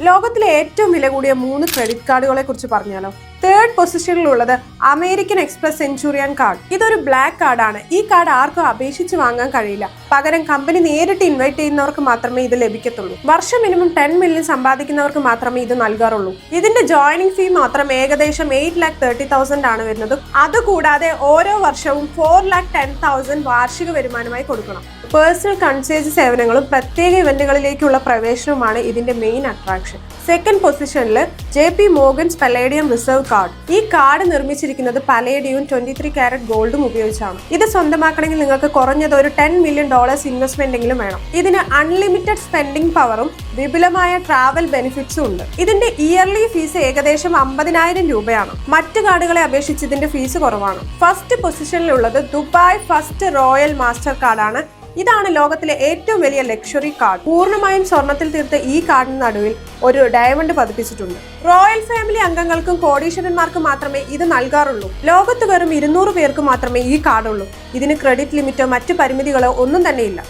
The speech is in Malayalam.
ലോകത്തിലെ ഏറ്റവും വില കൂടിയ 3 ക്രെഡിറ്റ് കാർഡുകളെ കുറിച്ച് പറഞ്ഞാലോ. തേർഡ് പൊസിഷനിലുള്ളത് അമേരിക്കൻ എക്സ്പ്രസ് സെഞ്ചുറിയൻ കാർഡ്. ഇതൊരു ബ്ലാക്ക് കാർഡാണ്. ഈ കാർഡ് ആർക്കും അപേക്ഷിച്ച് വാങ്ങാൻ കഴിയില്ല. പകരം കമ്പനി നേരിട്ട് ഇൻവൈറ്റ് ചെയ്യുന്നവർക്ക് മാത്രമേ ഇത് ലഭിക്കത്തുള്ളൂ. വർഷം മിനിമം 10 മില്യൺ സമ്പാദിക്കുന്നവർക്ക് മാത്രമേ ഇത് നൽകാറുള്ളൂ. ഇതിന്റെ ജോയിനിങ് ഫീ മാത്രം ഏകദേശം 8,30,000 ആണ് വരുന്നത്. അതുകൂടാതെ ഓരോ വർഷവും 4,10,000 വാർഷിക വരുമാനമായി കൊടുക്കണം. പേഴ്സണൽ കൺസേജ് സേവനങ്ങളും പ്രത്യേക ഇവന്റുകളിലേക്കുള്ള പ്രവേശനവുമാണ് ഇതിന്റെ മെയിൻ അട്രാക്ഷൻ. സെക്കൻഡ് പൊസിഷനിൽ JP Morgan's palladium reserve card. ഈ കാർഡ് നിർമ്മിച്ചിരിക്കുന്നത് പലേഡിയവും 23 കാരറ്റ് ഗോൾഡും ഉപയോഗിച്ചാണ്. ഇത് സ്വന്തമാക്കണമെങ്കിൽ നിങ്ങൾക്ക് കുറഞ്ഞത് ഒരു $10 മില്യൺ ഇൻവെസ്റ്റ്മെന്റ് എങ്കിലും വേണം. ഇതിന് അൺലിമിറ്റഡ് സ്പെൻഡിംഗ് പവറും വിപുലമായ ട്രാവൽ ബെനിഫിറ്റ്സും ഉണ്ട്. ഇതിന്റെ ഇയർലി ഫീസ് ഏകദേശം 50,000 രൂപയാണ്. മറ്റു കാർഡുകളെ അപേക്ഷിച്ച് ഇതിന്റെ ഫീസ് കുറവാണ്. ഫസ്റ്റ് പൊസിഷനിലുള്ളത് ദുബായ് ഫസ്റ്റ് റോയൽ മാസ്റ്റർ കാർഡാണ്. ഇതാണ് ലോകത്തിലെ ഏറ്റവും വലിയ ലക്ഷറി കാർഡ്. പൂർണ്ണമായും സ്വർണത്തിൽ തീർത്ത ഈ കാർഡിന് നടുവിൽ ഒരു ഡയമണ്ട് പതിപ്പിച്ചിട്ടുണ്ട്. റോയൽ ഫാമിലി അംഗങ്ങൾക്കും കോടീശ്വരന്മാർക്കും മാത്രമേ ഇത് നൽകാറുള്ളൂ. ലോകത്ത് വെറും 200 പേർക്ക് മാത്രമേ ഈ കാർഡുള്ളൂ. ഇതിന് ക്രെഡിറ്റ് ലിമിറ്റോ മറ്റു പരിമിതികളോ ഒന്നും തന്നെയില്ല.